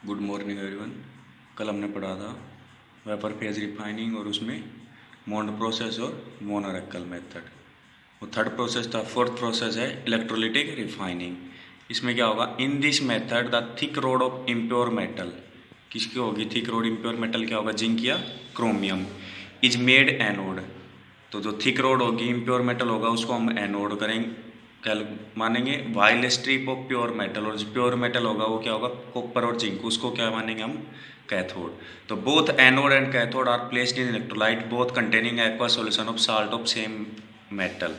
Good morning everyone. कल हमने पढ़ा था वेपर फेज रिफाइनिंग और उसमें मोंड प्रोसेस और मोनोरेक्टल मेथड। वो थर्ड प्रोसेस था। फोर्थ प्रोसेस है इलेक्ट्रोलिटिक रिफाइनिंग। इसमें क्या होगा, in this method the thick road of impure metal, किसकी होगी थिक रोड इम्प्योर मेटल, क्या होगा, जिंक या क्रोमियम, इज मेड एनोड। तो जो थिक रोड होगी इम्प्योर मेटल होगा उसको हम एनोड करेंगे, क्या मानेंगे, while strip of pure metal, और जो प्योर मेटल होगा वो क्या होगा, कॉपर और जिंक, उसको क्या मानेंगे हम, कैथोड। तो both anode and cathode are placed in electrolyte both containing aqua solution of salt of same metal,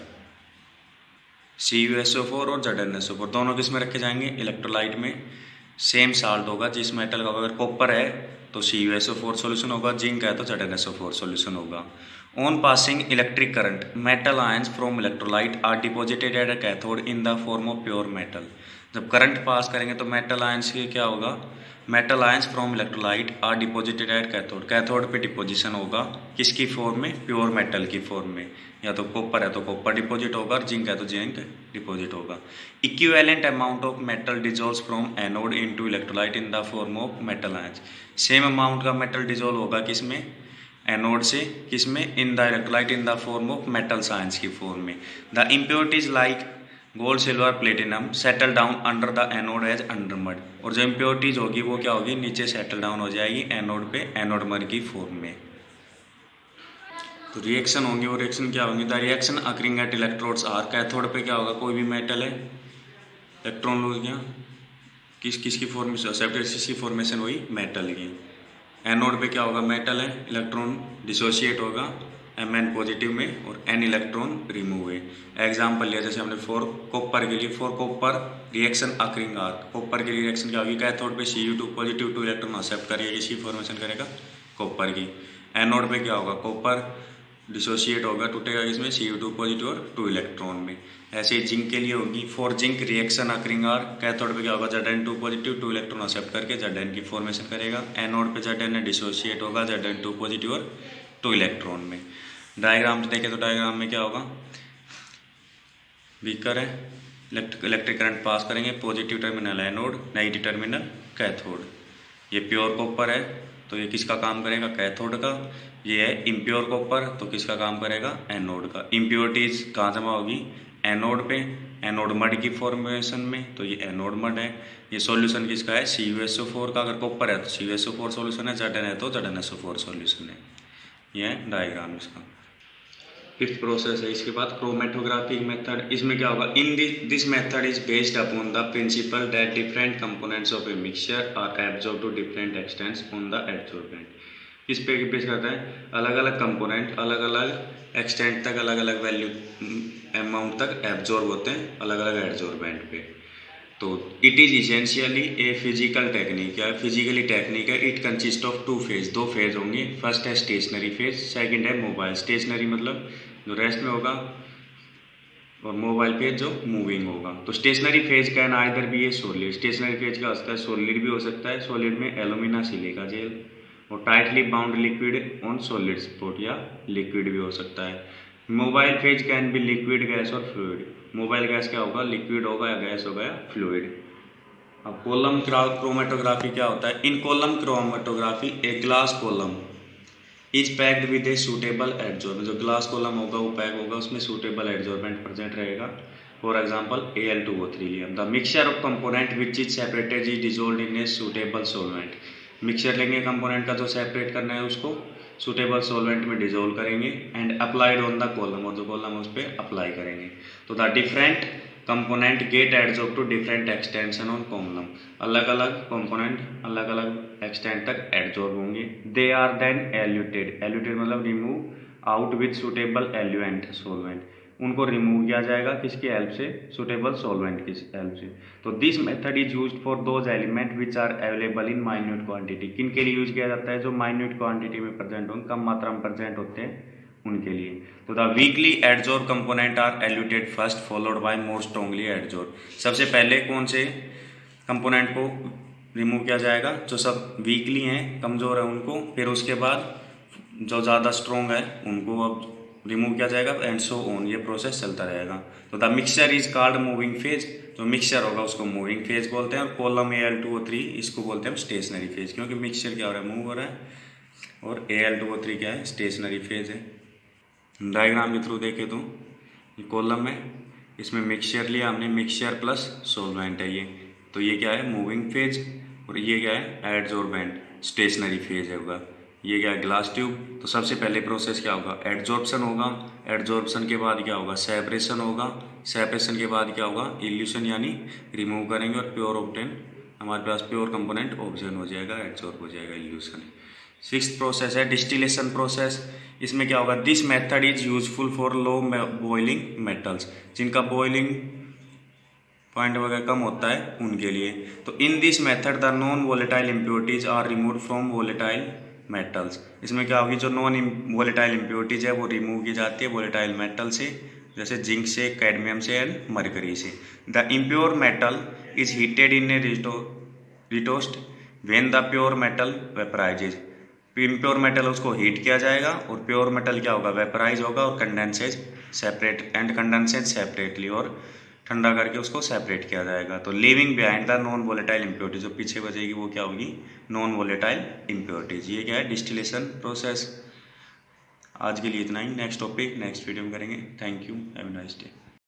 CuSO4 और ZnSO4 दोनों किस में रखे जाएंगे, इलेक्ट्रोलाइट में। सेम साल्ट होगा जिस मेटल का, अगर कॉपर है तो CuSO4 सॉल्यूशन होगा, जिंक है तो ZnSO4 सॉल्यूशन होगा। On passing electric current metal ions from electrolyte are deposited at a cathode in the form of pure metal. जब करंट पास करेंगे तो मेटल आयंस की क्या होगा, metal ions from electrolyte are deposited at cathode, cathode पे deposition होगा किसकी form में, प्योर मेटल की फॉर्म में। या तो कॉपर है तो कॉपर डिपॉजिट होगा, और जिंक है तो जिंक डिपॉजिट होगा। Equivalent amount of metal dissolves from anode into electrolyte in the form of metal ions. Same amount का मेटल डिजोल्व होगा किसमें, एनोड से, किसमें, in the electrolyte in the form of metal ions की form में। The impurities like gold silver platinum settle down under the anode as under mud, और जो impurities होगी वो क्या होगी, नीचे सेटल डाउन हो जाएगी एनोड पे, एनोड मड की फॉर्म में। तो रिएक्शन होंगे, वो रिएक्शन क्या होंगे, the reaction occurring at electrodes are, cathode पे क्या होगा, कोई भी मेटल है, इलेक्ट्रॉन लो गया, किसकी फॉर्मेशन, सेपरेट की फॉर्मेशन हुई मेटल की। एनोड पे क्या होगा, मेटल है, इलेक्ट्रॉन डिसोशिएट होगा Mn पॉजिटिव में और n इलेक्ट्रॉन रिमूव हुए। एग्जाम्पल लिया जैसे हमने फॉर कॉपर के लिए, for copper reaction occurring are, copper की रिएक्शन क्या होगी, कैथोड पे Cu2 पॉजिटिव 2 इलेक्ट्रॉन एक्सेप्ट करेगा, किसकी फॉर्मेशन करेगा, कॉपर की। एनोड पे क्या होगा, कॉपर डिसोशिएट होगा, टूटेगा इसमें Cu2 पॉजिटिव और 2 इलेक्ट्रॉन में। ऐसे ही जिंक के लिए होगी, for zinc reaction occurring are, cathode पे क्या होगा, Zn2 पॉजिटिव 2 इलेक्ट्रॉन एक्सेप्ट करके Zn की फॉर्मेशन करेगा। एनोड पे Zn डिसोशिएट होगा Zn2 पॉजिटिव और 2 इलेक्ट्रॉन में। डायग्राम देखें तो डायग्राम में क्या होगा, बीकर है, इलेक्ट्रिक करंट पास करेंगे, positive terminal anode, negative terminal cathode. ये प्योर कॉपर है तो ये किसका काम करेगा, कैथोड का। ये है इम्प्योर कॉपर तो किसका काम करेगा, एनोड का। इम्प्योरिटीज कहाँ जमा होगी, एनोड पे, एनोड मड की फॉर्मेशन में, तो ये एनोड मड है। ये सॉल्यूशन किसका है, CuSO4 का, अगर कॉपर है तो CuSO4 सॉल्यूशन है, Zn है तो ZnSO4 सॉल्यूशन है। ये है डायग्राम इसका। फिफ्थ प्रोसेस है इसके बाद क्रोमेटोग्राफी मेथड। इसमें क्या होगा, in this method is based upon the principle that different components of a mixture are absorb to different extents on the adsorbent. इस पे बेस करता है, अलग अलग कंपोनेंट अलग अलग एक्सटेंट तक, अलग अलग वैल्यू अमाउंट तक एब्जॉर्ब होते हैं अलग अलग एडजॉर्बेंट पे। तो it is essentially a physical technique, क्या फिजिकली टेक्निक है। It consist of 2 phase, 2 phase होंगे। फर्स्ट है स्टेशनरी फेज, सेकंड है मोबाइल। स्टेशनरी मतलब जो रेस्ट में होगा, और मोबाइल फेज जो मूविंग होगा। तो stationary phase can either be a solid, stationary phase का होता है सॉलिड भी हो सकता है, सॉलिड में एलुमिना सिलिका जेल, और tightly bound liquid on solid spot, या लिक्विड भी हो सकता है। Mobile phase can be liquid gas और फ्लूइड, मोबाइल गैस क्या होगा, लिक्विड होगा या गैस होगा या फ्लूइड। अब कॉलम क्रोमेटोग्राफी क्या होता है, इन column chromatography a glass column is packed with a suitable adsorbent, जो ग्लास कॉलम होगा वो पैक होगा, उसमें सूटेबल एडजॉर्बेंट प्रेजेंट रहेगा। फॉर एग्जाम्पल Al2O3 लिया। The mixture of component which is separated is dissolve in a suitable solvent. Mixture लेंगे component का, जो सेपरेट करना है उसको सूटेबल सोलवेंट में डिजोल्व करेंगे, and applied on the column, और जो कॉलम है उस पर अप्लाई करेंगे। तो the different component get adsorb to different extension on column, अलग अलग कंपोनेंट अलग अलग एक्सटेंट तक एडजॉर्ब होंगे। They are then eluted, eluted मतलब remove out with suitable eluent solvent, उनको रिमूव किया जाएगा किसकी हेल्प से, सुटेबल सोलवेंट की हेल्प से। तो this method is used for those element which are available in minute quantity, किन के लिए यूज किया जाता है, जो माइन्यूट क्वांटिटी में प्रेजेंट होंगे, कम मात्रा में प्रेजेंट होते हैं उनके लिए। तो the weakly adsorb component are eluted first followed by more strongly adsorb. सबसे पहले कौन से कंपोनेंट को रिमूव किया जाएगा, जो सब वीकली हैं, कमज़ोर है उनको, फिर उसके बाद जो ज़्यादा स्ट्रॉन्ग है उनको अब रिमूव किया जाएगा एंड सो ऑन, ये प्रोसेस चलता रहेगा। तो the mixture is called moving phase, जो मिक्सचर होगा उसको मूविंग फेज बोलते हैं। और कॉलम Al2O3 इसको बोलते हैं हम स्टेशनरी फेज, क्योंकि मिक्सचर क्या हो रहा है, मूव हो रहा है, और Al2O3 क्या है, स्टेशनरी फेज है। डायग्राम के थ्रू देखें तो ये कॉलम है, इसमें मिक्सचर लिया हमने, मिक्सचर प्लस सॉल्वेंट है ये, तो ये क्या है, मूविंग फेज, और ये क्या है, एडजॉर्बेंट, स्टेशनरी फेज होगा। ये क्या है, ग्लास ट्यूब। तो सबसे पहले प्रोसेस क्या होगा, एडजॉर्प्शन होगा, एडजॉर्प्शन के बाद क्या होगा, सेपरेशन होगा, सेपरेशन के बाद क्या होगा, इल्यूशन यानी रिमूव करेंगे, और प्योर ऑब्टेन, हमारे पास प्योर कंपोनेंट ऑब्टेन हो जाएगा, एडजॉर्ब हो जाएगा, इल्यूशन। सिक्स्थ प्रोसेस है डिस्टिलेशन प्रोसेस। इसमें क्या होगा, this method is useful for low boiling metals, जिनका बॉइलिंग पॉइंट वगैरह कम होता है उनके लिए। तो in this method the non volatile impurities are remove from volatile metals. इसमें क्या होगी, जो नॉन वोलेटाइल इम्प्योरिटीज है वो रिमूव की जाती है वोलेटाइल मेटल से, जैसे जिंक से, कैडमियम से एंड मरकरी से। The impure metal is heated in a retort when the pure metal vaporizes. Impure metal उसको हीट किया जाएगा, और प्योर मेटल क्या होगा, वेपराइज होगा, और condenses separate and condenses separately, और ठंडा करके उसको सेपरेट किया जाएगा। तो living behind the non volatile impurities, जो पीछे बचेगी वो क्या होगी, नॉन वोलेटाइल इम्प्योरिटीज। ये क्या है, डिस्टिलेशन प्रोसेस। आज के लिए इतना ही, नेक्स्ट टॉपिक नेक्स्ट वीडियो में करेंगे। Thank you, have a nice day.